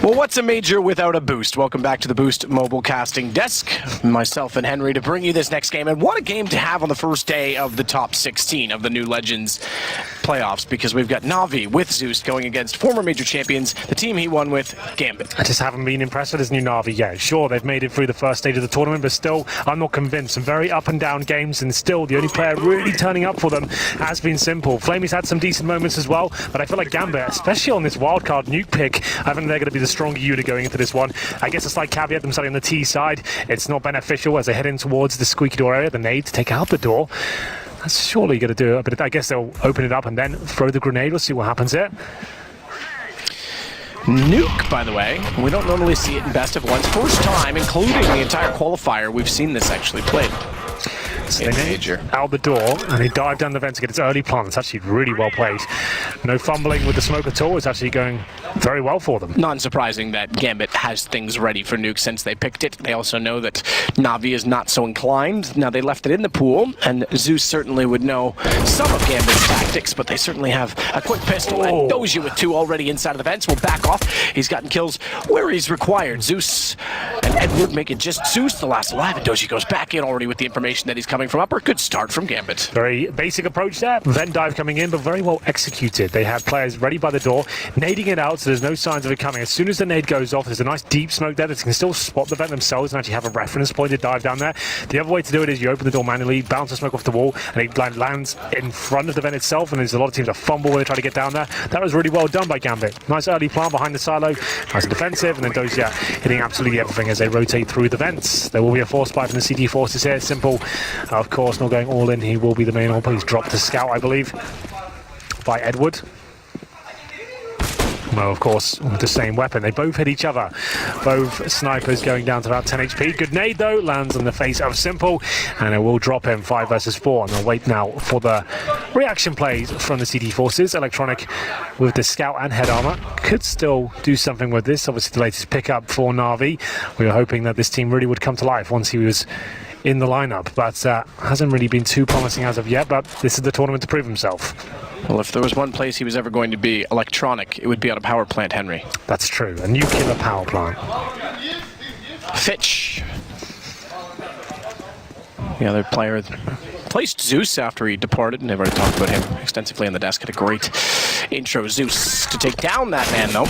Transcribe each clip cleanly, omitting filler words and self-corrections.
Well, what's a major without a boost? Welcome back to the Boost mobile casting desk. Myself and Henry to bring you this next game. And what a game to have on the first day of the top 16 of the New Legends playoffs, because we've got Navi with Zeus going against former major champions, the team he won with, Gambit. I just haven't been impressed with this new Navi yet. Sure, they've made it through the first stage of the tournament, but still, I'm not convinced. Some very up and down games, and still, the only player really turning up for them has been Simple. Flamey's had some decent moments as well, but I feel like Gambit, especially on this wildcard nuke pick, I think they're going to be the stronger unit going into this one. I guess a slight caveat, them starting on the T side, it's not beneficial as they head in towards the squeaky door area, the nade to take out the door. That's surely going to do it, but I guess they'll open it up and then throw the grenade. We'll see what happens here. Nuke, by the way, we don't normally see it in best of ones. First time, including the entire qualifier, we've seen this actually played. So they major out the door and they dive down the vent to get its early plant. It's actually really well played. No fumbling with the smoke at all. It's actually going very well for them. Not surprising that Gambit has things ready for nuke since they picked it. They also know that Navi is not so inclined. Now they left it in the pool, and Zeus certainly would know some of Gambit's tactics, but they certainly have a quick pistol, and Doja with two already inside of the vents will back off. He's gotten kills where he's required. Zeus and Edward make it just Zeus the last alive, and Doja goes back in already with the information that he's coming from upper. Good start from Gambit. Very basic approach there. Vent dive coming in, but very well executed. They have players ready by the door, nading it out, so there's no signs of it coming. As soon as the nade goes off, there's a nice deep smoke there that can still spot the vent themselves and actually have a reference point to dive down there. The other way to do it is you open the door manually, bounce the smoke off the wall, and it lands in front of the vent itself, and there's a lot of teams that fumble when they try to get down there. That was really well done by Gambit. Nice early plant behind the silo, nice and defensive, and then Doja hitting absolutely everything as they rotate through the vents. There will be a force buy from the CT forces here. Simple, of course, not going all in. He will be the main AWP. He's dropped to scout, I believe, by Edward. Well, of course, with the same weapon. They both hit each other. Both snipers going down to about 10 HP. Good nade, though. Lands on the face of Simple. And it will drop him 5 versus 4. And they'll wait now for the reaction plays from the CT forces. Electronic with the scout and head armor could still do something with this. Obviously, the latest pickup for Navi. We were hoping that this team really would come to life once he was in the lineup, but hasn't really been too promising as of yet, but this is the tournament to prove himself. Well, if there was one place he was ever going to be electronic, it would be at a power plant, Henry. That's true, a nuclear power plant. Fitch, the other player, placed Zeus after he departed, and they've already talked about him extensively on the desk. Had a great intro. Zeus to take down that man, though.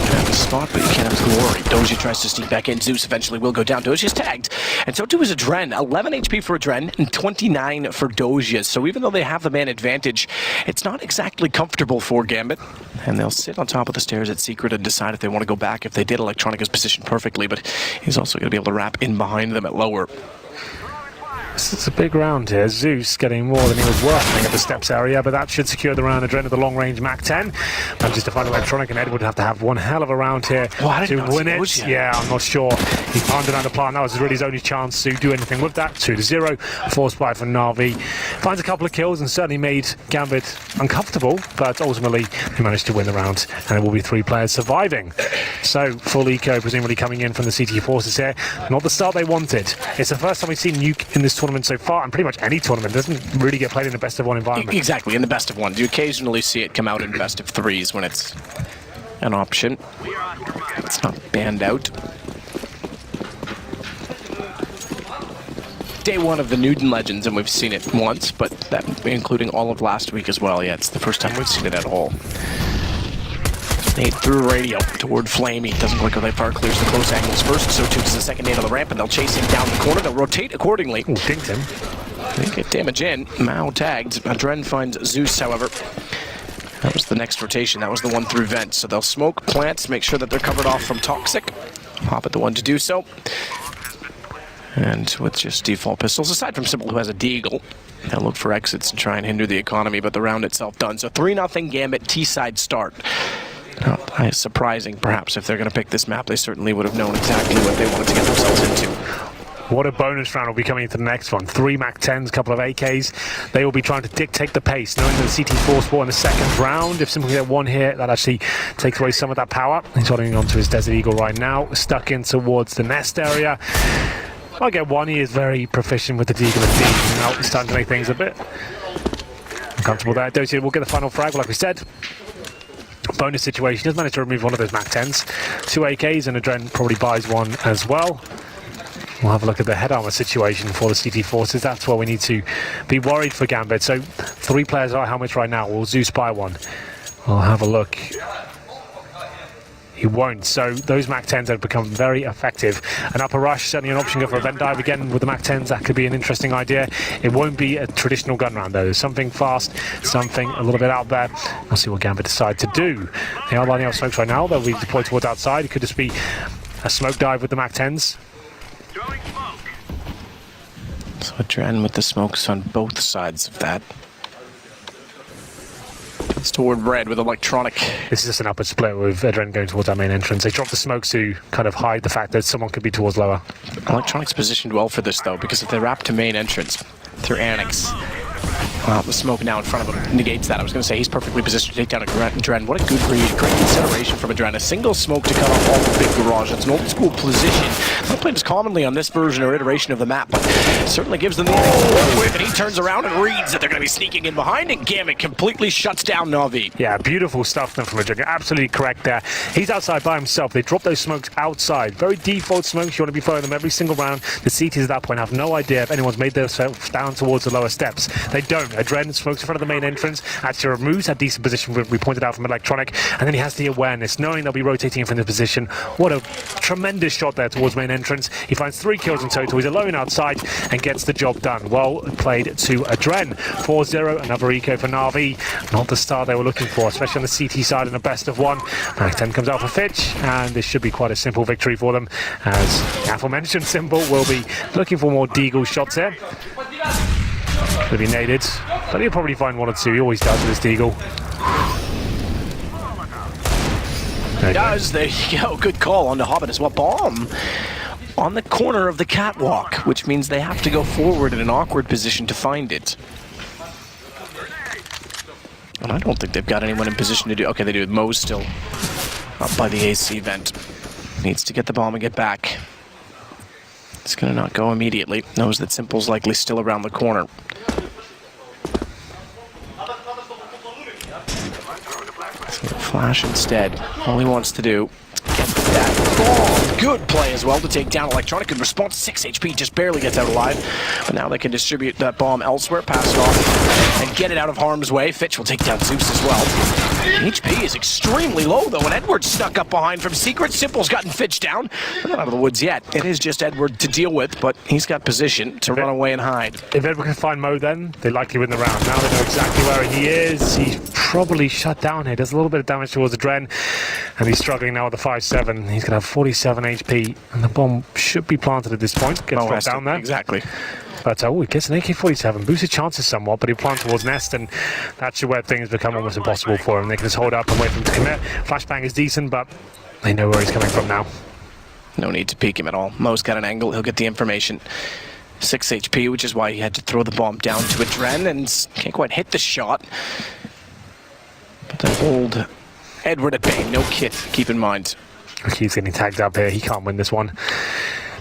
You have a spot, but you can't have glory. Doja tries to sneak back in. Zeus eventually will go down. Doja's tagged, and so too is Adren. 11 HP for Adren and 29 for Doja. So even though they have the man advantage, it's not exactly comfortable for Gambit. And they'll sit on top of the stairs at Secret and decide if they want to go back. If they did, Electronic is positioned perfectly, but he's also going to be able to wrap in behind them at lower. This is a big round here. Zeus getting more than he was worth at the steps area, but that should secure the round. Adren of the long range Mac 10. Manages to find Electronic, and Ed would have to have one hell of a round here to win it. Yeah, I'm not sure. He palmed it on the plan. That was really his only chance to do anything with that. 2-0. Force buy for Navi. Finds a couple of kills and certainly made Gambit uncomfortable, but ultimately he managed to win the round, and there will be 3 players surviving. So full eco presumably coming in from the CT forces here. Not the start they wanted. It's the first time we've seen nuke in this tournament so far, and pretty much any tournament doesn't really get played in the best of one environment. Exactly, in the best of one. You occasionally see it come out in best of 3s when it's an option. It's not banned out. Day 1 of the Newton Legends, and we've seen it once, but that including all of last week as well. Yeah, it's the first time we've seen it at all. Nade through radio toward Flamey. Doesn't look like far, clears the close angles first, so too does the second nade on the ramp, and they'll chase him down the corner. They'll rotate accordingly. Ooh, dinked him. They get damage in. Mao tagged. Adren finds Zeus, however. That was the next rotation. That was the one through vent. So they'll smoke plants, make sure that they're covered off from Toxic. Hop at the one to do so. And with just default pistols, aside from Simple, who has a deagle, they'll look for exits and try and hinder the economy, but the round itself done. So 3-0 Gambit, T-side start. Not surprising, perhaps, if they're going to pick this map. They certainly would have known exactly what they wanted to get themselves into. What a bonus round will be coming into the next one. 3 Mac 10s, a couple of AKs. They will be trying to dictate the pace, knowing that the CT force ball in the second round. If Simple can get one here, that actually takes away some of that power. He's holding onto his Desert Eagle right now, stuck in towards the nest area. I'll get one. He is very proficient with the Deagle and D. Now he's starting to make ththings a bit uncomfortable there. Doja will get the final frag, like we said. bonus situation. He does manage to remove one of those MAC-10s. 2 AKs, and Adren probably buys one as well. We'll have a look at the head armor situation for the CT Forces. That's where we need to be worried for Gambit. So 3 players are helmets right now. Will Zeus buy one? We'll have a look. He won't. So those MAC-10s have become very effective. An upper rush, certainly an option. Go for a vent dive again with the MAC-10s. That could be an interesting idea. It won't be a traditional gun round though. There's something fast, something a little bit out there. We'll see what Gambit decide to do. They are lining up smokes right now. They'll be deployed towards outside. It could just be a smoke dive with the MAC-10s. So Adren with the smokes on both sides of that. It's toward red with electronic. This is just an upward split with Adren going towards our main entrance. They dropped the smokes to kind of hide the fact that someone could be towards lower. Electronic's positioned well for this though, because if they wrap to main entrance through Annex, the smoke now in front of him negates that. I was going to say he's perfectly positioned to take down Adren. What a good read. Great consideration from Adren. A single smoke to cut off all the big garage. It's an old school position. Not played as commonly on this version or iteration of the map, but certainly gives them the and he turns around and reads that they're going to be sneaking in behind, and Gambit completely shuts down Na'Vi. Yeah, beautiful stuff then from Adren. You're absolutely correct there. He's outside by himself. They drop those smokes outside. Very default smokes. You want to be throwing them every single round. The CTs at that point have no idea if anyone's made themselves down towards the lower steps. They don't. Adren smokes in front of the main entrance, actually removes that decent position we pointed out from Electronic, and then he has the awareness, knowing they'll be rotating from this position. What a tremendous shot there towards main entrance. He finds 3 kills in total. He's alone outside and gets the job done. Well played to Adren. 4-0, another eco for Na'Vi. Not the start they were looking for, especially on the CT side in a best of 1. MAC-10 comes out for Fitch, and this should be quite a simple victory for them, as the aforementioned Symbol will be looking for more Deagle shots here. Could be naded, but he'll probably find 1 or 2. He always does with his Deagle. He does. There you go. Good call on the Hobbit as well. Bomb on the corner of the catwalk, which means they have to go forward in an awkward position to find it. And I don't think they've got anyone in position to do... Okay, they do. Mo's still up by the AC vent. Needs to get the bomb and get back. It's going to not go immediately. Knows that Simple's likely still around the corner. So flash instead. All he wants to do, get that bomb. Good play as well to take down Electronic. Good response. 6 HP, just barely gets out alive. But now they can distribute that bomb elsewhere, pass it off, and get it out of harm's way. Fitch will take down Zeus as well. HP is extremely low, though, and Edward's stuck up behind from Secret. Simple's gotten Fitch down. They're not out of the woods yet. It is just Edward to deal with, but he's got position to run away and hide. If Edward can find Mo, then they likely win the round. Now they know exactly where he is. He's probably shut down here. Does a little bit of damage towards Adren, and he's struggling now with the 5-7. He's going to have 47 HP, and the bomb should be planted at this point. Gets dropped down there. Exactly. But he gets an AK-47, boosts his chances somewhat, but he'll plant towards Nest, and that's where things become almost impossible for him. They can just hold up and wait for him to commit. Flashbang is decent, but they know where he's coming from now. No need to peek him at all. Mo's got an angle, he'll get the information. 6 HP, which is why he had to throw the bomb down to Adren, and can't quite hit the shot. But then hold Edward at bay, no kit, keep in mind. He's getting tagged up here, he can't win this one.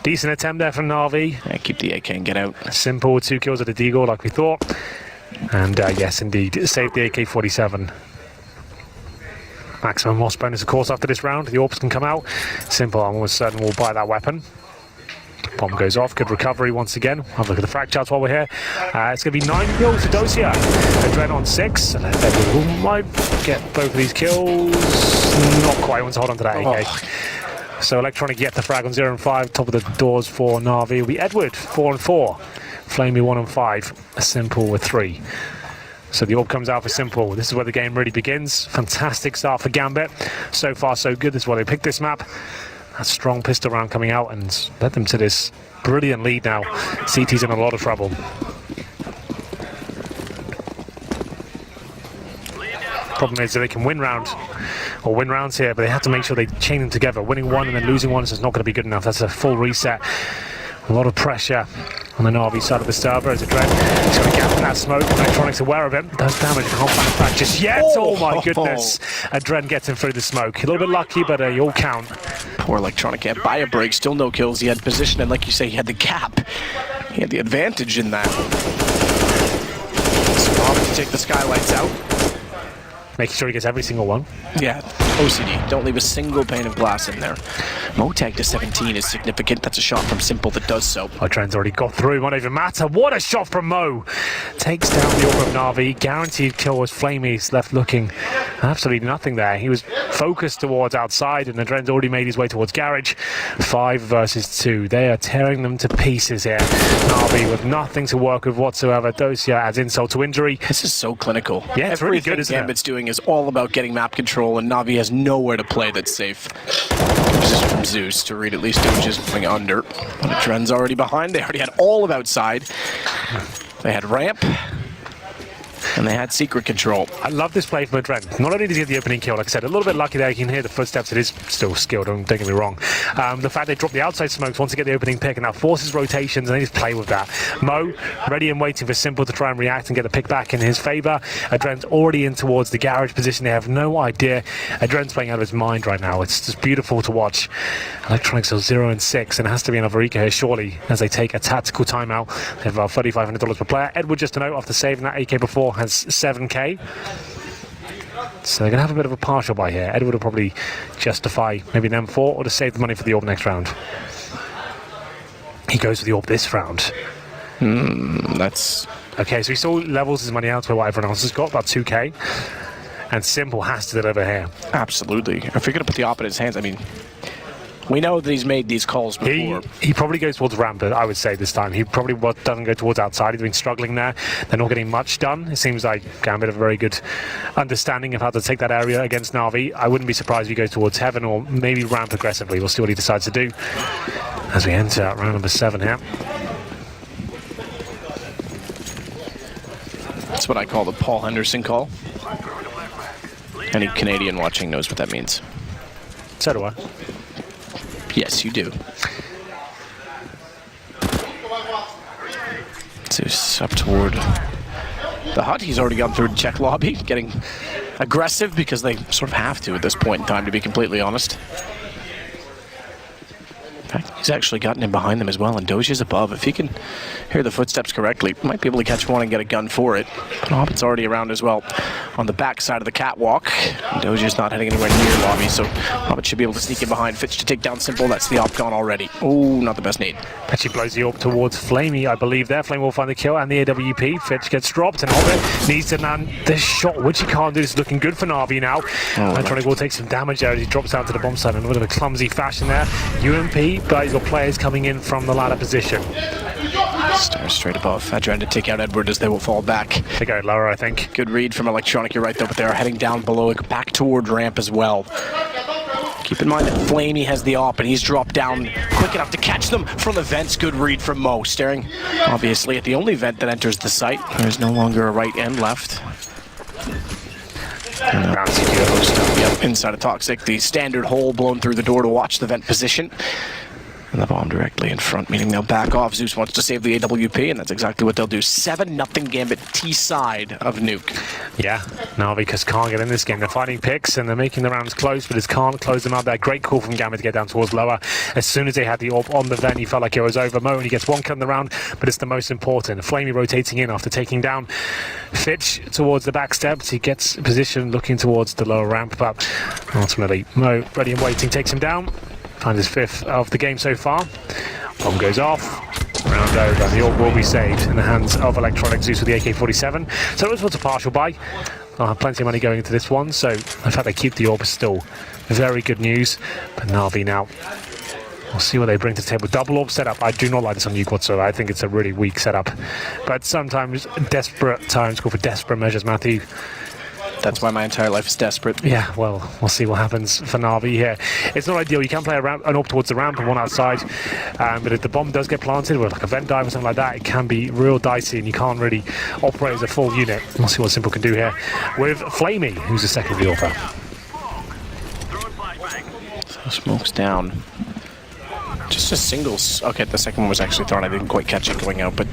Decent attempt there from Na'Vi. Yeah, keep the AK and get out. Simple, 2 kills at the Deagle like we thought. And yes, indeed, saved the AK-47. Maximum loss bonus, of course, after this round. The Orbs can come out. Simple, I'm almost certain we'll buy that weapon. Bomb goes off, good recovery once again. Have a look at the frag charts while we're here. It's going to be 9 kills to Dosia. Adren on 6. Edward might get both of these kills. Not quite, wants to hold on to that AK. So Electronic yet the frag on 0 and 5. Top of the doors for Na'Vi will be Edward, 4 and 4. Flamey 1 and 5. Simple with 3. So the orb comes out for Simple. This is where the game really begins. Fantastic start for Gambit. So far so good. This is why they picked this map. A strong pistol round coming out and led them to this brilliant lead now. CT's in a lot of trouble. Problem is that they can win rounds here, but they have to make sure they chain them together. Winning one and then losing one is not going to be good enough. That's a full reset. A lot of pressure on the Na'Vi side of the server as Adren is going to gap in that smoke. Electronic's aware of it. Does damage, can't find back just yet. Oh my goodness. Adren gets him through the smoke. A little bit lucky, but you'll count. Poor Electronic can't buy a break. Still no kills. He had position, and like you say, he had the gap. He had the advantage in that. So Robin to take the skylights out. making sure he gets every single one. Yeah, OCD. Don't leave a single pane of glass in there. Motag to 17 is significant. That's a shot from Simple that does so. Trent's already got through. Won't even matter. What a shot from Mo. Takes down the orb of Na'Vi. Guaranteed kill as Flamey's left looking absolutely nothing there. He was focused towards outside, and Adren's already made his way towards Garage. 5 versus 2. They are tearing them to pieces here. Na'Vi with nothing to work with whatsoever. Dosia adds insult to injury. This is so clinical. Yeah, it's really good, isn't it? Gambit's doing is all about getting map control, and Na'Vi has nowhere to play that's safe. This is from Zeus to read at least it was just going under. But Adren's already behind. They already had all of outside. They had ramp. And they had secret control. I love this play from Adren. Not only does he get the opening kill, like I said, a little bit lucky there. You can hear the footsteps. It is still skilled, don't get me wrong. The fact they drop the outside smokes once they get the opening pick, and that forces rotations, and they just play with that. Mo, ready and waiting for Simple to try and react and get the pick back in his favour. Adren's already in towards the Garage position. They have no idea. Adren's playing out of his mind right now. It's just beautiful to watch. Electronics are 0 and 6, and it has to be another Eco here, surely, as they take a tactical timeout. They have about $3,500 per player. Edward, just a note, after saving that AK before, has 7k. So they're going to have a bit of a partial buy here. Edward will probably justify maybe an M4 or to save the money for the orb next round. He goes for the orb this round. That's... Okay, so he still levels his money out to what everyone else has got, about 2k. And Simple has to deliver here. Absolutely. If you're going to put the op in his hands, I mean... We know that he's made these calls before. He probably goes towards ramp, I would say, this time. He probably doesn't go towards outside. He's been struggling there. They're not getting much done. It seems like Gambit have a very good understanding of how to take that area against Na'Vi. I wouldn't be surprised if he goes towards Heaven or maybe ramp aggressively. We'll see what he decides to do as we enter round number 7 here. That's what I call the Paul Henderson call. Any Canadian watching knows what that means. So do I. Yes, you do. Zeus up toward the hut. He's already gone through the check lobby, getting aggressive because they sort of have to at this point in time, to be completely honest. In fact, he's actually gotten in behind them as well, and Dozia's above. If he can hear the footsteps correctly, might be able to catch one and get a gun for it. But Hobbit's already around as well on the back side of the catwalk. Dozia's not heading anywhere near lobby, so Hobbit should be able to sneak in behind Fitch to take down Simple. That's the op gone already. Oh, not the best nade. Actually blows the orb towards Flamey, I believe there. Flame will find the kill and the AWP. Fitch gets dropped, and Hobbit needs to land this shot, which he can't do. This is looking good for Na'Vi now. Electronic will take some damage there as he drops down to the bomb site in a bit of a clumsy fashion there. UMP, but he's got players coming in from the ladder position. Stars straight above. Adren to take out Edward as they will fall back. They go lower, I think. Good read from Electronic, you're right though, but they're heading down below, back toward ramp as well. Keep in mind that Flamey has the op, and he's dropped down quick enough to catch them from the vents. Good read from Mo, staring obviously at the only vent that enters the site. There's no longer a right and left. Yep, inside of Toxic, the standard hole blown through the door to watch the vent position. And the bomb directly in front, meaning they'll back off. Zeus wants to save the AWP, and that's exactly what they'll do. 7-0 Gambit T-side of Nuke. Yeah, Na'Vi just can't get in this game. They're fighting picks, and they're making the rounds close, but just can't close them out there. Great call from Gambit to get down towards lower. As soon as they had the orb on the vent, he felt like it was over. Mo only gets one kill in the round, but it's the most important. Flamey rotating in after taking down Fitch towards the back steps. He gets position looking towards the lower ramp, but ultimately Mo, ready and waiting, takes him down. Finds his 5th of the game so far. Bomb goes off. Round over. The orb will be saved in the hands of Electronic. Zeus with the AK-47. So it was a partial buy. I'll have plenty of money going into this one. So the fact they keep the orb is still very good news. But Na'Vi now, we'll see what they bring to the table. Double orb setup. I do not like this on Nuke whatsoever. I think it's a really weak setup. But sometimes desperate times call for desperate measures, Matthew. That's why my entire life is desperate. Yeah, well, we'll see what happens for Na'Vi here. It's not ideal. You can play an orb towards the ramp and one outside, but if the bomb does get planted with like a vent dive or something like that, it can be real dicey, and you can't really operate as a full unit. We'll see what Simple can do here with Flamey, who's the second author. So smokes down. Just a singles. Okay, the second one was actually thrown. I didn't quite catch it going out, but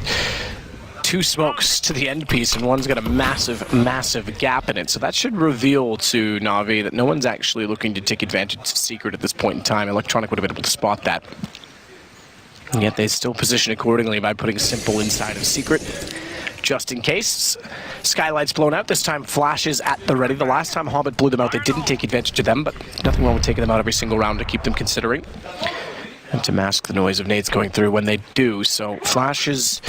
2 smokes to the end piece, and one's got a massive, massive gap in it. So that should reveal to Na'Vi that no one's actually looking to take advantage of Secret at this point in time. Electronic would have been able to spot that. And yet they still position accordingly by putting Simple inside of Secret, just in case. Skylight's blown out. This time flashes at the ready. The last time Hobbit blew them out, they didn't take advantage of them, but nothing wrong with taking them out every single round to keep them considering and to mask the noise of nades going through when they do. So flashes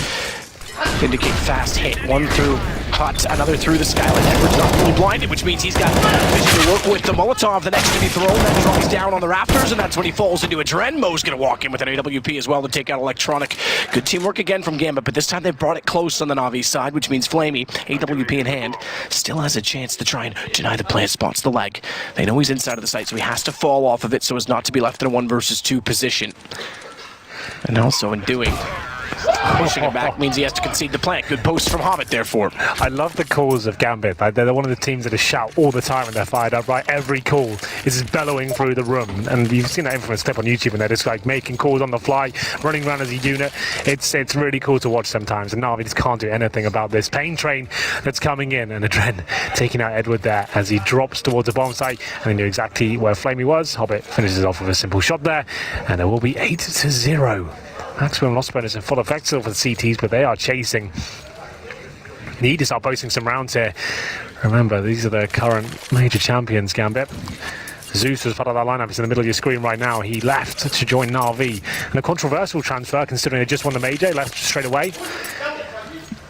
indicate fast hit. One through Hut, another through the Skylight. Edward's not fully blinded, which means he's got vision to work with. The Molotov, the next to be thrown, that drops down on the rafters, and that's when he falls into a Dren. Mo's going to walk in with an AWP as well to take out Electronic. Good teamwork again from Gambit, but this time they've brought it close on the Na'Vi side, which means Flamey, AWP in hand, still has a chance to try and deny the plant spots the leg. They know he's inside of the site, so he has to fall off of it so as not to be left in a 1 versus 2 position. And also in doing, pushing it back means he has to concede the plant. Good post from Hobbit, therefore. I love the calls of Gambit. They're one of the teams that shout all the time when they're fired up, right? Every call is just bellowing through the room. And you've seen that infamous clip on YouTube, and they're just like making calls on the fly, running around as a unit. It's really cool to watch sometimes. And Na'Vi just can't do anything about this pain train that's coming in. And Adren taking out Edward there as he drops towards the bomb site. And he knew exactly where Flamey was. Hobbit finishes off with a simple shot there. And there will be 8-0. Maximum loss bonus in full effect still for the CTs, but they are chasing. Need to start boasting some rounds here. Remember, these are the current major champions, Gambit. Zeus was part of that lineup. He's in the middle of your screen right now. He left to join Na'Vi. And a controversial transfer, considering they just won the major. He left straight away.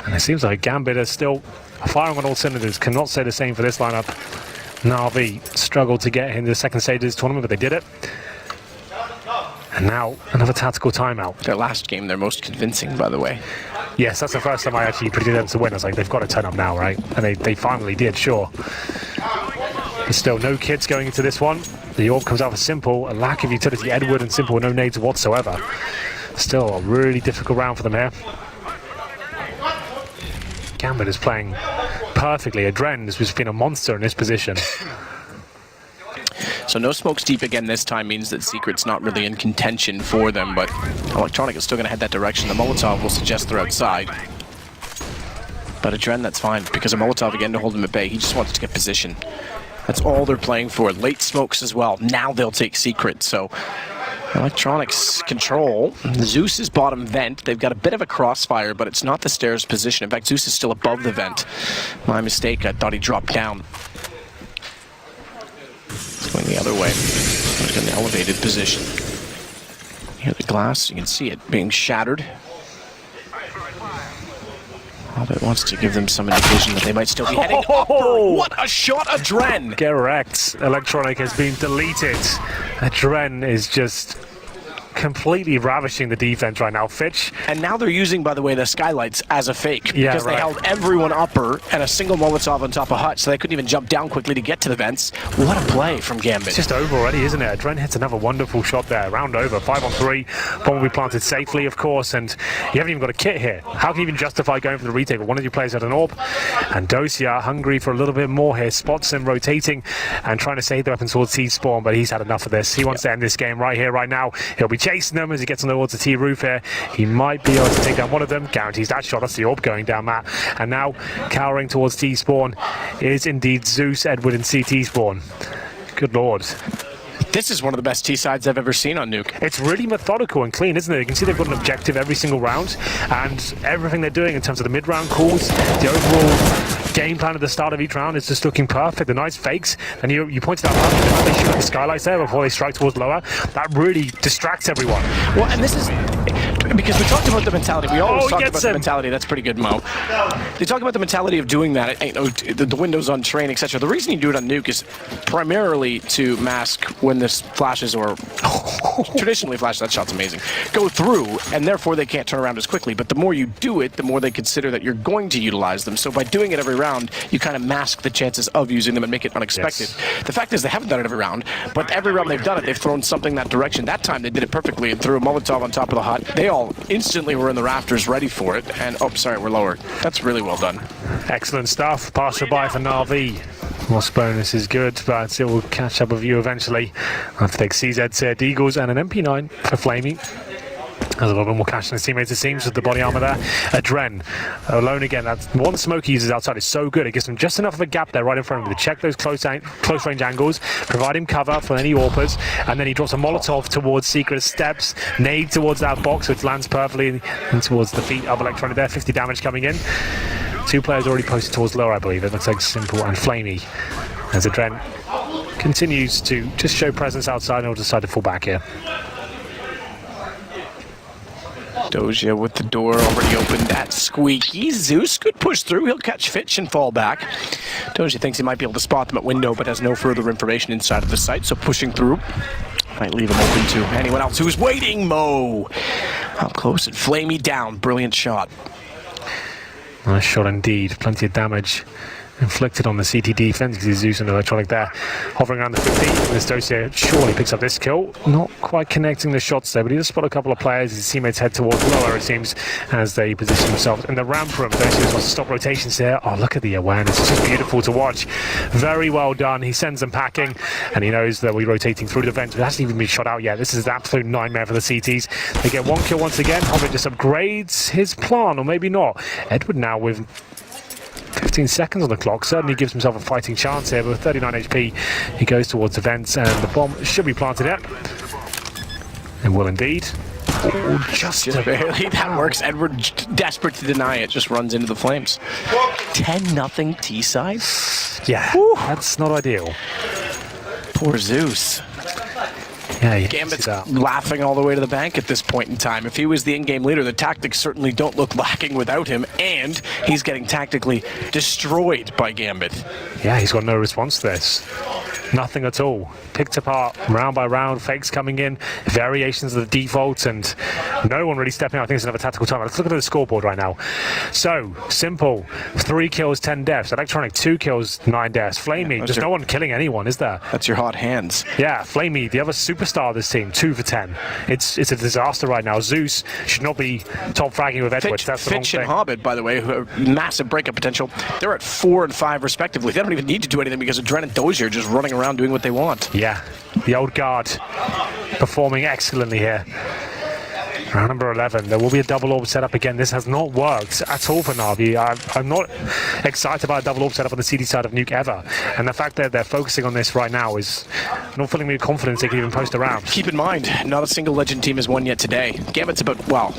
And it seems like Gambit is still firing on all cylinders. Cannot say the same for this lineup. Na'Vi struggled to get into the second stage of this tournament, but they did it. And now, another tactical timeout. Their last game, their most convincing, by the way. Yes, that's the first time I actually predicted them to win. I was like, they've got to turn up now, right? And they finally did, sure. But still, no kids going into this one. The orb comes out for Simple. A lack of utility. Edward and Simple, no nades whatsoever. Still a really difficult round for them here. Gambit is playing perfectly. Adren has just been a monster in this position. So no smokes deep again this time means that Secret's not really in contention for them, but Electronic is still going to head that direction. The Molotov will suggest they're outside. But Adren, that's fine, because a Molotov again to hold him at bay. He just wants to get position. That's all they're playing for. Late smokes as well. Now they'll take Secret, so Electronic's control. Zeus is bottom vent. They've got a bit of a crossfire, but it's not the stairs position. In fact, Zeus is still above the vent. My mistake, I thought he dropped down. Going the other way. He's in an elevated position. Here, the glass, you can see it being shattered. Hobbit wants to give them some indication that they might still be heading upper. What a shot, Adren! Correct. Electronic has been deleted. Adren is just completely ravishing the defense right now. Fitch. And now they're using, by the way, the skylights as a fake. Yeah, because they held everyone upper and a single Molotov on top of Hut, so they couldn't even jump down quickly to get to the vents. What a play from Gambit. It's just over already, isn't it? Adren hits another wonderful shot there. Round over. 5-on-3. Bomb will be planted safely, of course, and you haven't even got a kit here. How can you even justify going for the retake? But one of your players had an orb. And Dosia, hungry for a little bit more here, spots him rotating and trying to save the weapon towards T-spawn, but he's had enough of this. He wants to end this game right here, right now. He'll be chasing them as he gets on towards the T-roof here. He might be able to take down one of them. Guarantees that shot. That's the orb going down, Matt. And now, cowering towards T-spawn is indeed Zeus, Edward, and CT spawn. Good lord. This is one of the best T-sides I've ever seen on Nuke. It's really methodical and clean, isn't it? You can see they've got an objective every single round, and everything they're doing in terms of the mid-round calls, the overall game plan at the start of each round is just looking perfect. The nice fakes, and you pointed out how they shoot at the skylights there before they strike towards lower. That really distracts everyone. Well, and this is because we talked about the mentality. We always talk about the mentality. That's pretty good, Mo. They talk about the mentality of doing that. You know, the windows on train, etc. The reason you do it on Nuke is primarily to mask when this flashes or traditionally flashes. That shot's amazing. Go through, and therefore they can't turn around as quickly. But the more you do it, the more they consider that you're going to utilize them. So by doing it every round, you kind of mask the chances of using them and make it unexpected. Yes. The fact is they haven't done it every round, but every round they've done it, they've thrown something that direction. That time they did it perfectly and threw a Molotov on top of the Hut. They all instantly were in the rafters ready for it. And, oh, sorry, we're lower. That's really well done. Excellent stuff. Pass by for Na'Vi. Loss bonus is good, but it will catch up with you eventually. I have to take CZ, Deagles, and an MP9 for Flamey. There's a little bit more cash than his teammates, it seems, with the body armor there. Adren, alone again. That's one smoke he uses outside is so good. It gives him just enough of a gap there right in front of him to check those close range angles, provide him cover for any AWPers, and then he drops a Molotov towards Secret, steps, nade towards that box, which lands perfectly and towards the feet of Electronic there. 50 damage coming in. 2 players already posted towards lower, I believe. It looks like Simple and Flamey. As Adren continues to just show presence outside and will decide to fall back here. Doja with the door already opened. That's squeaky. Zeus could push through. He'll catch Fitch and fall back. Doja thinks he might be able to spot them at window, but has no further information inside of the site, so pushing through might leave him open to anyone else who's waiting. Mo up close and Flamey down. Brilliant shot. Nice shot indeed. Plenty of damage inflicted on the CT defense. You see Zeus and Electronic there hovering around the 50. This Dosia surely picks up this kill. Not quite connecting the shots there, but he does spot a couple of players. His teammates head towards lower, it seems, as they position themselves in the ramp room. Dosia wants to stop rotations here. Oh, look at the awareness. It's just beautiful to watch. Very well done. He sends them packing, and he knows that we're rotating through the vents, but it hasn't even been shot out yet. This is an absolute nightmare for the CTs. They get one kill once again. Hobbit just upgrades his plan, or maybe not. Edward now with 15 seconds on the clock, certainly gives himself a fighting chance here, but with 39 HP he goes towards the vents and the bomb should be planted in. And will indeed. Oh, just barely. That works. Edward, desperate to deny it, just runs into the flames. 10-0 T-side? Yeah, that's not ideal. Poor Zeus. Yeah, Gambit's laughing all the way to the bank at this point in time. If he was the in-game leader, the tactics certainly don't look lacking without him, and he's getting tactically destroyed by Gambit. Yeah, he's got no response to this. Nothing at all. Picked apart round by round, fakes coming in, variations of the default, and no one really stepping out. I think it's another tactical time. Let's look at the scoreboard right now. So, Simple, 3 kills, 10 deaths. Electronic, 2 kills, 9 deaths. Flamey, there's no one killing anyone, is there? That's your hot hands. Yeah, Flamey, the other superstar of this team, 2 for 10. It's a disaster right now. Zeus should not be top fragging with Edwards. That's the wrong Fitch thing. and Hobbit, by the way, who have massive breakup potential. They're at 4 and 5 respectively. They don't even need to do anything because Adren and Dozier are just running around doing what they want. Yeah, the old guard performing excellently here. Round number 11, there will be a double orb setup again. This has not worked at all for Na'Vi. I'm not excited about a double orb setup on the CD side of Nuke ever. And the fact that they're focusing on this right now is not filling me with confidence they can even post around. Keep in mind, not a single Legend team has won yet today. Gambit's about, well,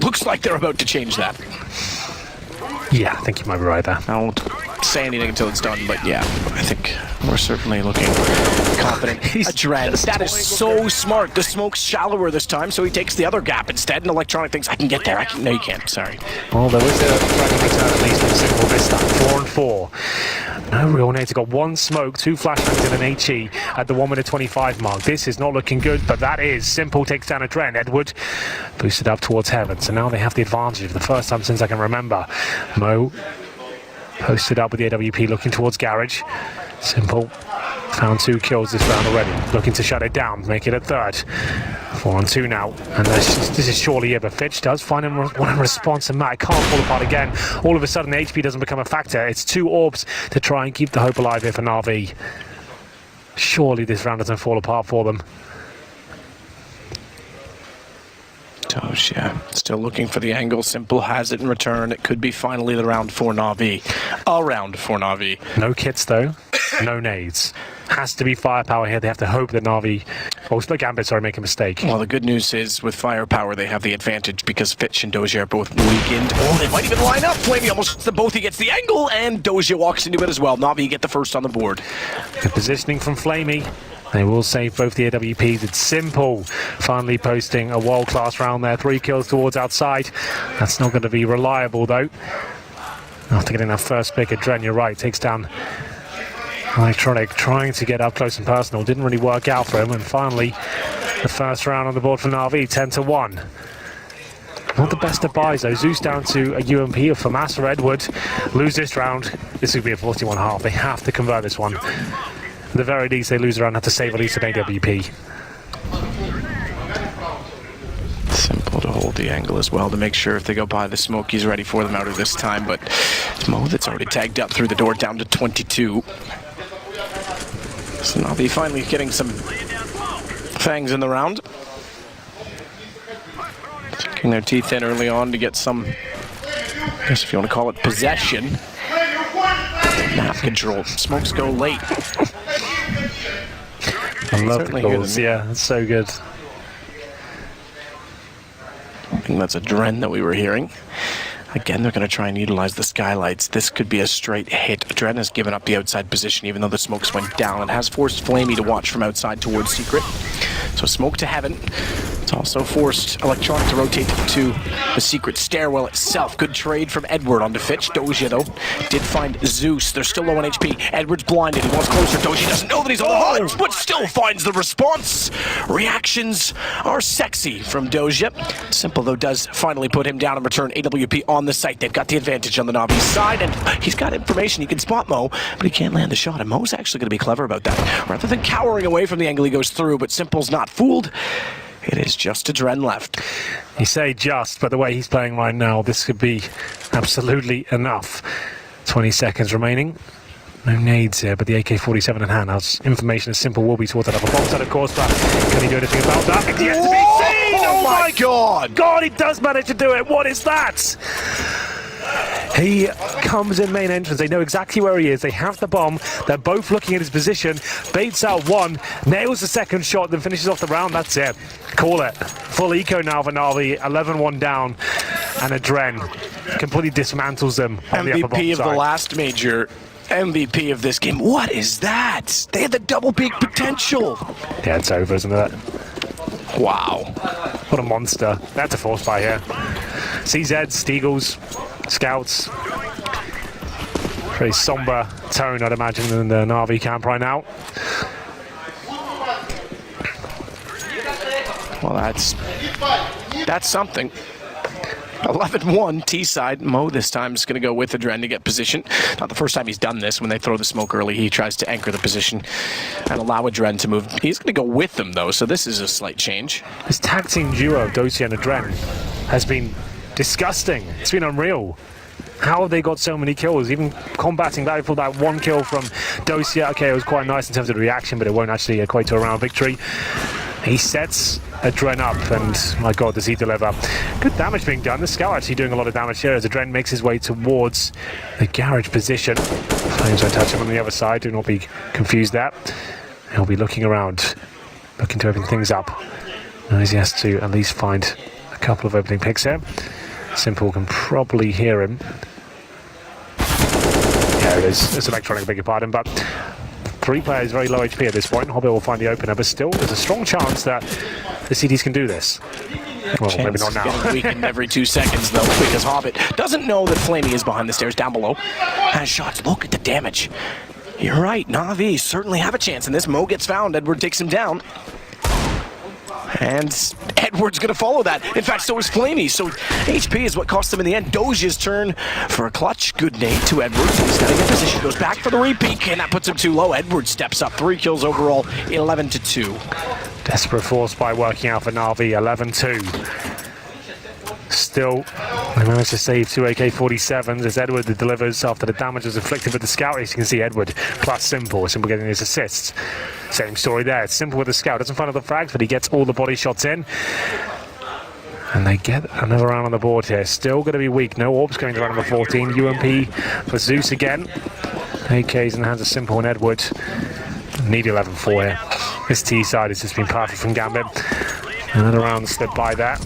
looks like they're about to change that. Yeah, I think you might be right there. I won't say anything until it's done, but yeah, I think we're certainly looking confident. Adren, that is so smart. The smoke's shallower this time, so he takes the other gap instead, and Electronic thinks, I can get there. No, you can't. Sorry. Well, there was a fragment return at least from Simple this time. 4 and 4. No real nades. Got 1 smoke, 2 flashbangs, and an HE at the 1:25 mark. This is not looking good, but that is. Simple takes down Adren. Edward boosted up towards heaven, so now they have the advantage for the first time since I can remember. Mo posted up with the AWP looking towards Garage. Simple found 2 kills this round already, looking to shut it down, make it a third. 4 on 2 now, and this is surely it, but Fitch does find him one response, and Matt can't fall apart again. All of a sudden the HP doesn't become a factor. It's 2 orbs to try and keep the hope alive here for Na'Vi. Surely this round doesn't fall apart for them. Yeah, still looking for the angle. Simple has it in return. It could be finally the round for Na'Vi. A round for Na'Vi. No kits though, no nades. Has to be firepower here. They have to hope that Na'Vi, Gambit, make a mistake. Well, the good news is with firepower they have the advantage because Fitch and Dozier are both weakened. Oh, they might even line up. Flamey almost hits them both. He gets the angle, and Dozier walks into it as well. Na'Vi get the first on the board. Good positioning from Flamey. They will save both the AWPs. It's Simple finally posting a world-class round there. 3 kills towards outside. That's not going to be reliable, though. After getting that first pick, Adren, you're right, takes down Electronic, trying to get up close and personal. Didn't really work out for him. And finally, the first round on the board for Na'Vi, 10-1. Not the best of buys, though. Zeus down to a UMP of FAMAS for Edward. Lose this round. This would be a 41.5. They have to convert this one. At the very least, they lose around, have to save at least an AWP. Simple to hold the angle as well to make sure if they go by the smoke, he's ready for them out of this time. But it's Mo that's already tagged up through the door down to 22. So Na'Vi finally getting some fangs in the round. Cutting their teeth in early on to get some, I guess if you want to call it possession. Map control. Smokes go late. I love the calls. Yeah, it's so good. I think that's a Dren that we were hearing. Again, they're going to try and utilize the skylights. This could be a straight hit. Dren has given up the outside position, even though the smokes went down. It has forced Flamey to watch from outside towards Secret. So smoke to heaven. It's also forced Electronic to rotate to the Secret stairwell itself. Good trade from Edward onto Fitch. Doja, though, did find Zeus. They're still low on HP. Edward's blinded. He wants closer. Doja doesn't know that he's on the hunt, but still finds the response. Reactions are sexy from Doja. Simple, though, does finally put him down and return AWP on the site. They've got the advantage on the Navi's side, and he's got information. He can spot Mo, but he can't land the shot, and Mo's actually going to be clever about that. Rather than cowering away from the angle he goes through, but Simple's not fooled. It is just a Dren left. You say just, but the way he's playing right now, this could be absolutely enough. 20 seconds remaining. No nades here, but the AK-47 in hand. Now, information as Simple will be towards that upper bomb side, of course, but can he do anything about that? It's yet to be seen! Oh my God! God, he does manage to do it! What is that? He comes in main entrance. They know exactly where he is. They have the bomb. They're both looking at his position. Baits out one, nails the second shot, then finishes off the round. That's it. Call it. Full eco now for Navi. 11-1 down, and a Dren completely dismantles them on the upper bomb MVP of side. the last major. MVP of this game. What is that? They had the double peak potential. Yeah, it's over, isn't it? Wow. What a monster. That's a force buy here. CZ, Steagles, Scouts. Very somber tone, I'd imagine, in the Navi camp right now. Well, that's something. 11-1 T-side. Mo this time is going to go with the Dren to get position. Not the first time he's done this. When they throw the smoke early, he tries to anchor the position and allow a Dren to move. He's going to go with them, though, so this is a slight change. This tag team duo of Dosia and a Dren has been disgusting. It's been unreal. How have they got so many kills? Even combating Battlefield, that one kill from Dosia. Okay, it was quite nice in terms of the reaction, but it won't actually equate to a round victory. He sets a Dren up, and my God, does he deliver. Good damage being done. The Scout actually doing a lot of damage here as the Dren makes his way towards the garage position. Flames don't touch him on the other side. Do not be confused there. He'll be looking around, looking to open things up. Knows he has to at least find a couple of opening picks here. Simple can probably hear him. Yeah, it is. It's Electronic, beg your pardon, but three players very low HP at this point. Hobbit will find the opener, but still, there's a strong chance that the CDs can do this. Well, maybe not now. Getting weakened every 2 seconds, though, because Hobbit doesn't know that Flamey is behind the stairs down below. Has shots. Look at the damage. You're right. Navi certainly have a chance in this. Mo gets found. Edward takes him down. And Edward's going to follow that. In fact, so is Flamey. So HP is what cost them in the end. Doja's turn for a clutch. Good nade to Edward. He's got to get position. Goes back for the repeat, and that puts him too low. Edward steps up. 3 kills overall. 11-2. Desperate force by working out for Navi. 11-2. Still, they managed to save 2 AK-47s as Edward delivers after the damage was inflicted with the Scout. As you can see, Edward plus Simple. Simple getting his assists. Same story there. It's Simple with the Scout. Doesn't find all the frags, but he gets all the body shots in. And they get another round on the board here. Still going to be weak. No orbs going to round number 14. UMP for Zeus again. AK's in the hands of Simple and Edward. Need 11-4 here. This T side has just been perfect from Gambit. Another round slipped by that.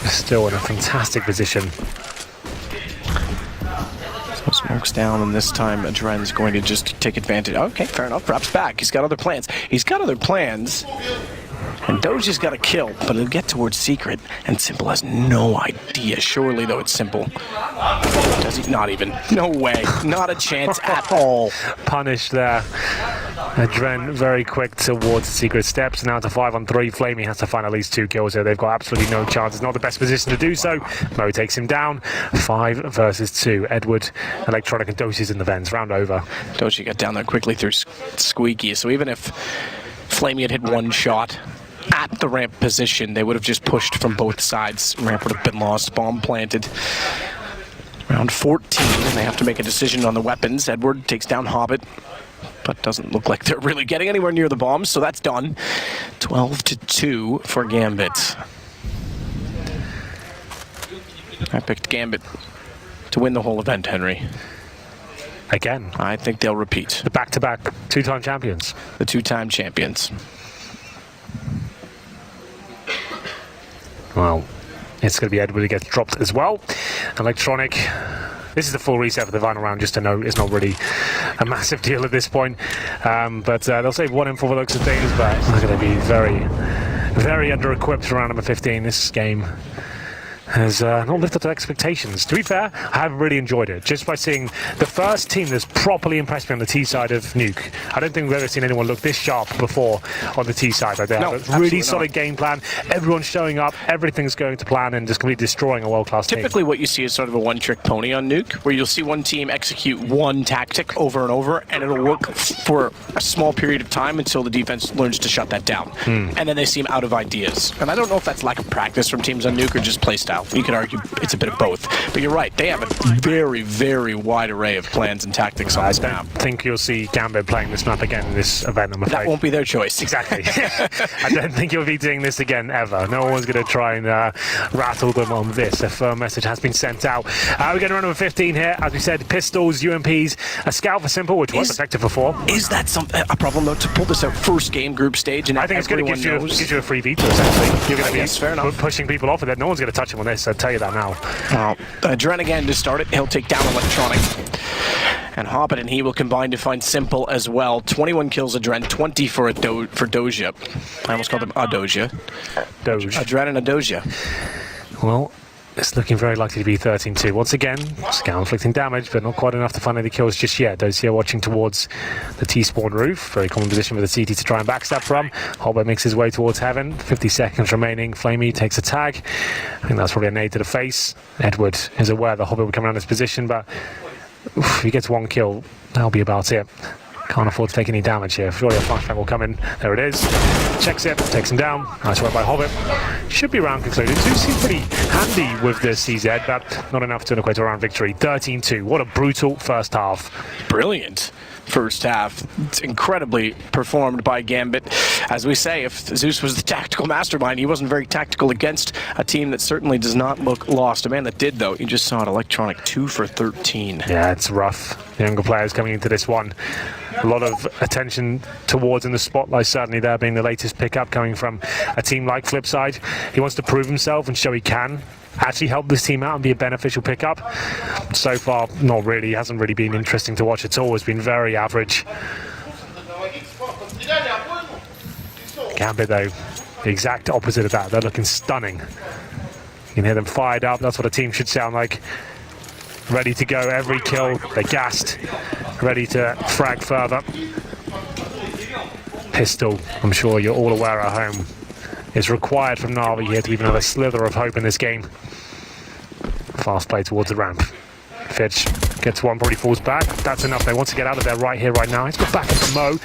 Still in a fantastic position. So smoke's down, and this time Dren's going to just take advantage. Okay, fair enough. Perhaps back. He's got other plans. And Doja's got a kill, but he'll get towards Secret, and Simple has no idea. Surely, though, it's Simple. Does he? Not even. No way. Not a chance at all. Punished there. Dren very quick towards the Secret steps. Now to 5-on-3. Flamey has to find at least 2 kills here. They've got absolutely no chance. It's not the best position to do so. Mo takes him down. 5 versus 2. Edward, Electronic, and Dosi's in the vents. Round over. Doja got down there quickly through Squeaky, so even if Flamey had hit one shot at the ramp position, they would have just pushed from both sides. Ramp would have been lost. Bomb planted. Round 14, and they have to make a decision on the weapons. Edward takes down Hobbit, but doesn't look like they're really getting anywhere near the bombs, so that's done. 12-2 for Gambit. I picked Gambit to win the whole event, Henry. Again. I think they'll repeat. The back-to-back two-time champions. The two-time champions. Well, it's going to be Edward who gets dropped as well. Electronic. This is the full reset for the final round, just to note. It's not really a massive deal at this point. But they'll save 1 in for the looks of things, but it's going to be very, very under-equipped for round number 15. This game has not lived up to expectations. To be fair, I have really enjoyed it, just by seeing the first team that's properly impressed me on the T side of Nuke. I don't think we've ever seen anyone look this sharp before on the T side. Like they have a really solid game plan. Everyone's showing up, everything's going to plan, and just completely destroying a world-class team. Typically what you see is sort of a one-trick pony on Nuke, where you'll see one team execute one tactic over and over, and it'll work for a small period of time until the defense learns to shut that down. And then they seem out of ideas. And I don't know if that's lack of practice from teams on Nuke or just play style. You could argue it's a bit of both. But you're right, they have a very, very wide array of plans and tactics on this map. I think you'll see Gambit playing this map again in this event, I'm afraid. That won't be their choice. Exactly. I don't think you'll be doing this again, ever. No one's going to try and rattle them on this. A firm message has been sent out. We're going to run number 15 here. As we said, pistols, UMPs, a scout for Simple, which was effective before. Is that a problem, though, to pull this out first game group stage? And I think it's going to give you a free veto, essentially. You're going to be fair enough. Pushing people off of that. No one's going to touch him on this, I'll tell you that now. Dren again to start it. He'll take down Electronic. And Hobbit and he will combine to find Simple as well. 21 kills Adren, 20 for Doja. I almost called him Doja. Adren and Doja. Well, it's looking very likely to be 13-2. Once again, Scout inflicting damage, but not quite enough to find any kills just yet. Dosia watching towards the T-spawn roof. Very common position for the CT to try and backstab from. Hobbit makes his way towards heaven. 50 seconds remaining. Flamey takes a tag. I think that's probably a nade to the face. Edward is aware the Hobbit will come around his position, but if he gets 1 kill, that'll be about it. Can't afford to take any damage here. Surely a flashback will come in. There it is. Checks it, takes him down. Nice work by Hobbit. Should be round concluded. Two seem pretty handy with the CZ, but not enough to equate a round victory. 13-2. What a brutal first half. Brilliant first half. It's incredibly performed by Gambit. As we say, if Zeus was the tactical mastermind, he wasn't very tactical against a team that certainly does not look lost. A man that did, though. You just saw it, Electronic 2 for 13. Yeah, it's rough. The younger players coming into this one. A lot of attention towards in the spotlight, certainly there being the latest pickup coming from a team like Flipside. He wants to prove himself and show he can actually help this team out and be a beneficial pickup. So far, not really. Hasn't really been interesting to watch at all. It's been very average. Gambit, though, the exact opposite of that. They're looking stunning. You can hear them fired up. That's what a team should sound like. Ready to go, every kill, they're gassed, ready to frag further. Pistol, I'm sure you're all aware at home, is required from Na'Vi here to even have a slither of hope in this game. Fast play towards the ramp. Fitch gets one, probably falls back. That's enough. They want to get out of there right here, right now. He's got back into Mo,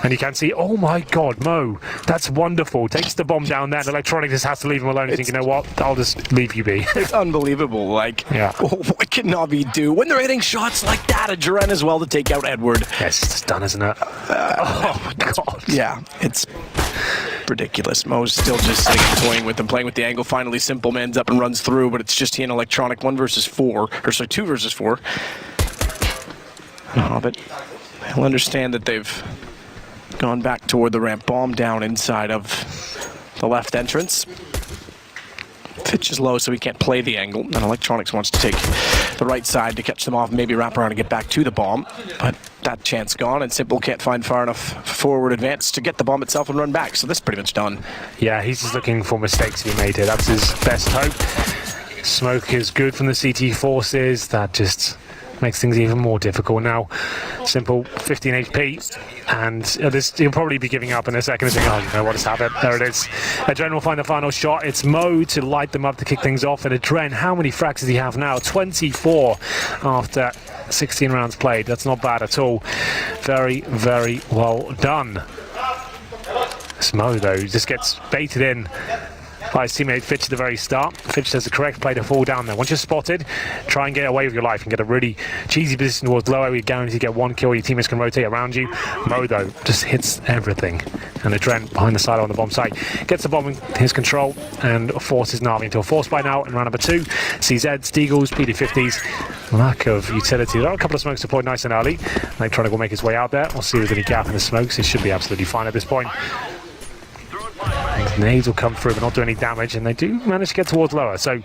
and you can see, oh my god, Mo, that's wonderful. Takes the bomb down there, and Electronic just has to leave him alone. You think, you know what, I'll just leave you be. It's unbelievable. Like, what can Na'Vi do when they're hitting shots like that? Adren as well to take out Edward. Yes, it's done, isn't it? Oh my god. Yeah, it's ridiculous. Mo's still just sitting and toying with them, playing with the angle. Finally, Simple mans up and runs through, but it's just he and Electronic 1 versus 4, or sorry, 2 versus 4. But he'll understand that they've gone back toward the ramp. Bomb down inside of the left entrance. Fitch is low, so he can't play the angle, and Electronics wants to take the right side to catch them off, maybe wrap around and get back to the bomb, but that chance gone, and Simple can't find far enough forward advance to get the bomb itself and run back, so this is pretty much done. Yeah, he's just looking for mistakes to be made here. That's his best hope. Smoke is good from the CT forces. That just makes things even more difficult now. Simple 15 HP, and he'll probably be giving up in a second and saying, oh, you know what, just have it. There it is. Adren will find the final shot. It's Mo to light them up to kick things off, and Adren, how many frags does he have now? 24 after 16 rounds played. That's not bad at all. Very, very well done. It's Mo, though, just gets baited in by his teammate Fitch at the very start. Fitch does the correct play to fall down there. Once you're spotted, try and get away with your life and get a really cheesy position towards lower. You guarantee to get one kill. Your teammates can rotate around you. Mo, though, just hits everything. And Adren behind the side on the bomb site gets the bomb in his control and forces Na'Vi into a force by now in round number 2. CZ, Steagles, PD50s, lack of utility. There are a couple of smokes deployed nice and early. Electronic will make his way out there. We'll see if there's any gap in the smokes. It should be absolutely fine at this point. And nades will come through but not do any damage, and they do manage to get towards lower. So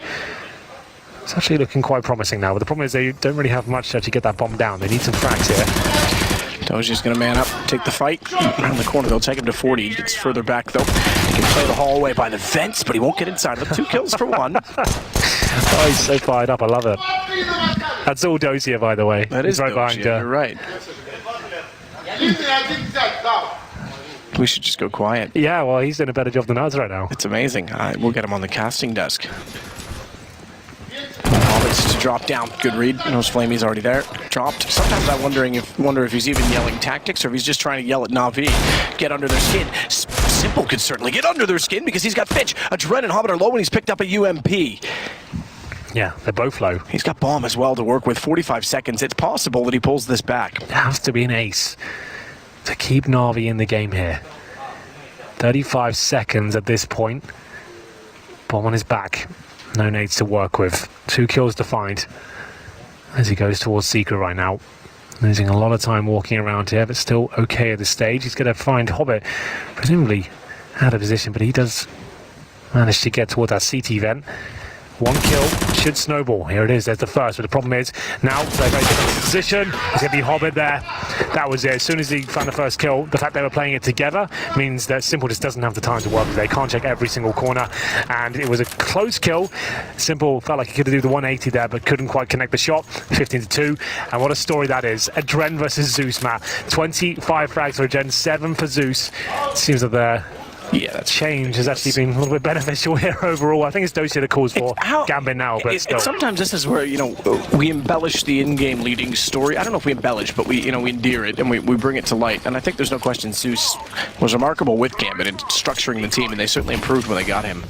it's actually looking quite promising now. But the problem is they don't really have much to actually get that bomb down. They need some frags here. Dozi's going to man up, take the fight. Around the corner, they'll take him to 40. He gets further back, though. He can play the hallway by the vents, but he won't get inside of them. 2 kills for 1. Oh, he's so fired up. I love it. That's all Dozier, by the way. That is right behind you. You're right. We should just go quiet. Yeah, well, he's doing a better job than us right now. It's amazing. We'll get him on the casting desk. Hobbits to drop down. Good read. Knows Flamey's already there. Dropped. Sometimes I wonder if he's even yelling tactics or if he's just trying to yell at Na'Vi. Get under their skin. Simple could certainly get under their skin because he's got Fitch. Adren and Hobbit are low and he's picked up a UMP. Yeah, they're both low. He's got bomb as well to work with. 45 seconds. It's possible that he pulls this back. It has to be an ace to keep Na'Vi in the game here. 35 seconds at this point. Bomb on his back. No nades to work with. 2 kills to find as he goes towards Seeker right now. Losing a lot of time walking around here, but still okay at this stage. He's going to find Hobbit, presumably out of position, but he does manage to get towards that CT vent. 1 kill should snowball. Here it is, there's the first, but the problem is now they're very different position. It's going to be Hobbit there. That was it. As soon as he found the first kill, the fact they were playing it together means that Simple just doesn't have the time to work. They can't check every single corner, and it was a close kill. Simple felt like he could do the 180 there, but couldn't quite connect the shot. 15-2, and what a story that is. Adren versus Zeus, Matt. 25 frags for Adren, 7 for Zeus. It seems that they're that change has actually been a little bit beneficial here overall. I think it's Dozier that calls for Gambit now, but still. Sometimes this is where, we embellish the in-game leading story. I don't know if we embellish, but we endear it and we bring it to light. And I think there's no question Zeus was remarkable with Gambit in structuring the team, and they certainly improved when they got him.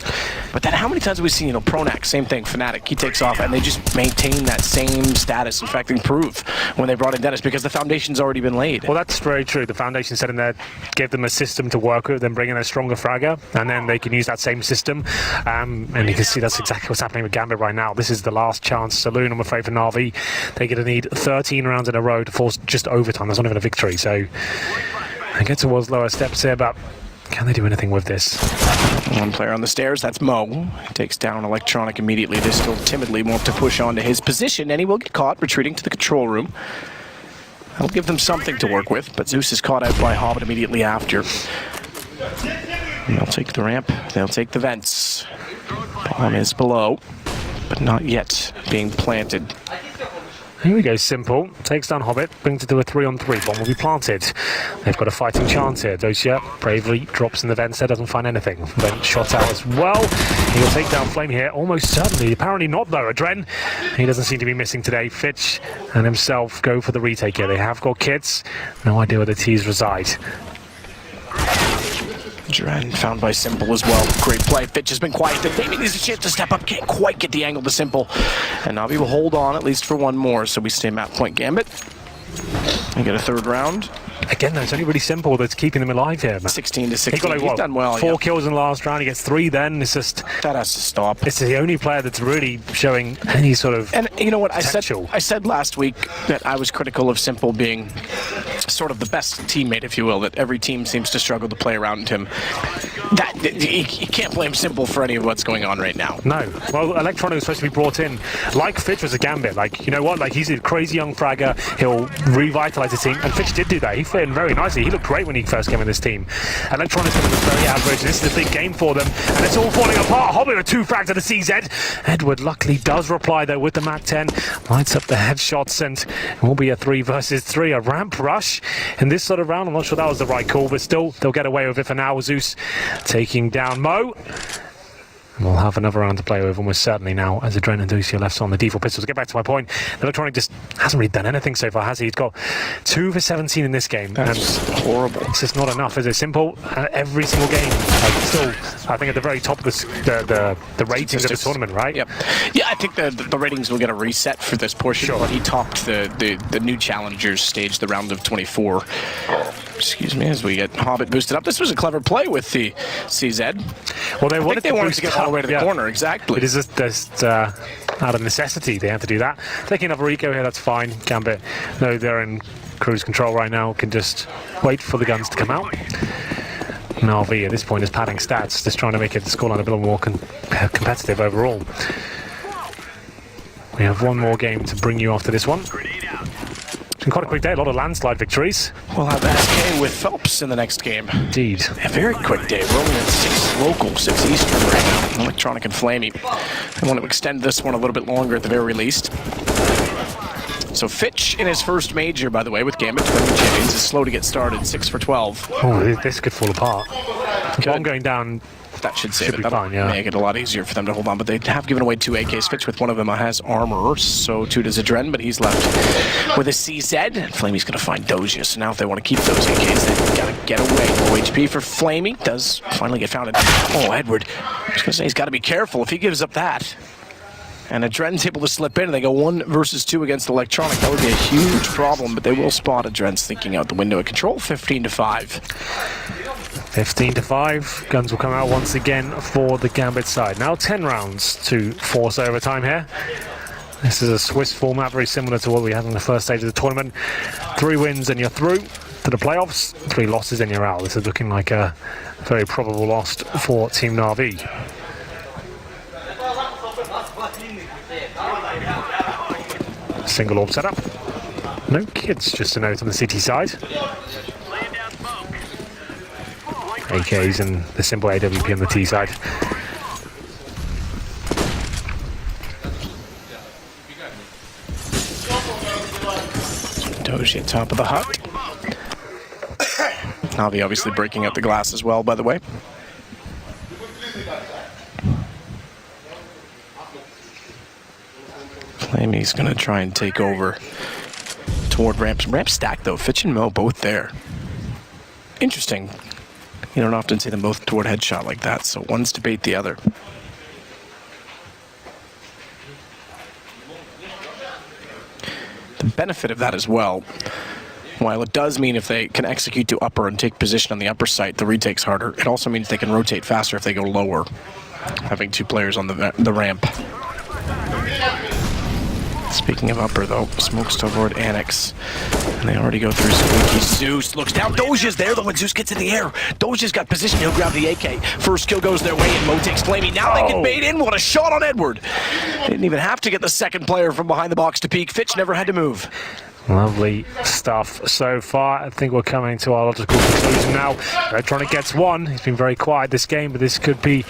But then how many times have we seen, Pronax, same thing, Fnatic, he takes off, and they just maintain that same status. In fact, improve when they brought in Dennis because the foundation's already been laid. Well, that's very true. The foundation set in there gave them a system to work with, then bring in a stronger fragger, and then they can use that same system. And you can see that's exactly what's happening with Gambit right now. This is the last chance saloon, I'm afraid, for Na'Vi. They're going to need 13 rounds in a row to force just overtime. That's not even a victory. So they get towards lower steps here, but can they do anything with this? One player on the stairs, that's Mo. He takes down Electronic immediately. They still timidly want to push on to his position, and he will get caught retreating to the control room. That'll give them something to work with, but Zeus is caught out by Hobbit immediately after. They'll take the ramp, they'll take the vents. Bomb is below, but not yet being planted. Here we go, Simple. Takes down Hobbit, brings it to a 3-on-3. Bomb will be planted. They've got a fighting chance here. Dozier bravely drops in the vents there, doesn't find anything. Then shot out as well. He'll take down Flame here, almost certainly. Apparently not, though. Adren, he doesn't seem to be missing today. Fitch and himself go for the retake here. They have got kits. No idea where the T's reside. Adren found by Simple as well. Great play. Fitch has been quiet. Maybe needs a chance to step up. Can't quite get the angle to Simple. And Na'Vi will hold on at least for one more. So we stay map point Gambit. And get a third round. Again, though, it's only really Simple that's keeping them alive here. 16-16. He got like, He's done well. 4 kills in the last round. He gets 3 then. It's just... That has to stop. It's the only player that's really showing any sort of And you know what? potential. I said last week that I was critical of Simple being sort of the best teammate, if you will, that every team seems to struggle to play around him. You can't blame Simple for any of what's going on right now. No. Well, Electronic was supposed to be brought in like Fitch was a Gambit. Like, you know what? Like, he's a crazy young fragger. He'll revitalize the team. And Fitch did do that. He fit in very nicely. He looked great when he first came in this team. Electronic's going to look very average. This is a big game for them. And it's all falling apart. Hobbit with 2 frags at the CZ. Edward luckily does reply, though, with the MAC-10. Lights up the headshots, and it will be a 3 versus 3. A ramp rush in this sort of round. I'm not sure that was the right call, but still, they'll get away with it for now. Zeus taking down Mo. We'll have another round to play with almost certainly now as Adren and Ducia left on the default pistols. To get back to my point, Electronic just hasn't really done anything so far, has he? He's got 2 for 17 in this game. That's horrible. It's just not enough, is it? Simple, every single game. Still, I think at the very top of the ratings of the tournament, right? Yep. Yeah, I think the ratings will get a reset for this portion. Sure. But he topped the new challengers stage, the round of 24. Excuse me, as we get Hobbit boosted up. This was a clever play with the CZ. Well, they wanted to get all the way to the corner, exactly. It is just out of necessity they had to do that. Taking another eco here, that's fine. Gambit, no, they're in cruise control right now, can just wait for the guns to come out. And RV at this point is padding stats, just trying to make it the scoreline a bit more competitive overall. We have one more game to bring you after this one. It's been quite a quick day, a lot of landslide victories. We'll have SK with Phelps in the next game. Indeed. A very quick day. We're only at 6 local, 6 Eastern right now. Electronic and Flamey. I want to extend this one a little bit longer at the very least. So Fitch in his first major, by the way, with Gambit champions, is slow to get started, 6 for 12. Oh, this could fall apart. One going down. That should save it. That'll make it a lot easier for them to hold on. But they have given away 2 AKs. Fitch with one of them has armor, so too does Adren, but he's left with a CZ. And Flamey's going to find Doja. So now if they want to keep those AKs, they've got to get away. Low HP for Flamey. Does finally get found. Oh, Edward. I was going to say he's got to be careful if he gives up that. And Adren's able to slip in, and they go 1 versus 2 against Electronic. That would be a huge problem, but they will spot Adren's thinking out the window at control, 15-5. 15-5. Guns will come out once again for the Gambit side. Now 10 rounds to force overtime here. This is a Swiss format, very similar to what we had in the first stage of the tournament. 3 wins and you're through to the playoffs. 3 losses and you're out. This is looking like a very probable loss for Team Na'Vi. Single orb setup. No kids, just a note on the city side. AKs and the simple AWP on the T side. Doji at top of the hut. Navi obviously breaking out the glass as well, by the way. Flamey's going to try and take over toward ramps. Ramp stack, though. Fitch and Mo both there. Interesting. You don't often see them both toward headshot like that, so one's to bait the other. The benefit of that as well, while it does mean if they can execute to upper and take position on the upper site, the retake's harder. It also means they can rotate faster if they go lower, having 2 players on the ramp. Speaking of upper, though, smokes toward Annex. And they already go through Squeaky. Zeus looks down. Doja's there, though, when Zeus gets in the air. Doja's got position. He'll grab the AK. First kill goes their way, and Mo takes Flamey. Now they can bait in. What a shot on Edward. They didn't even have to get the second player from behind the box to peek. Fitch never had to move. Lovely stuff so far. I think we're coming to our logical conclusion now. Electronic gets 1. He's been very quiet this game, but this could be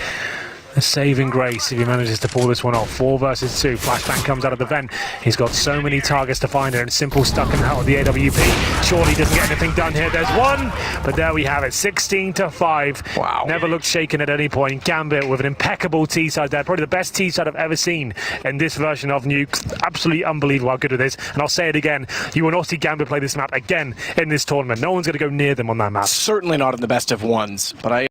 a saving grace if he manages to pull this one off. 4 versus 2. Flashbang comes out of the vent. He's got so many targets to find here, and Simple stuck in out of the AWP. Surely doesn't get anything done here. There's 1, but there we have it. 16-5. Wow. Never looked shaken at any point. Gambit with an impeccable T-side there. Probably the best T-side I've ever seen in this version of Nuke. Absolutely unbelievable how good it is. And I'll say it again. You will not see Gambit play this map again in this tournament. No one's going to go near them on that map. Certainly not in the best of ones, but I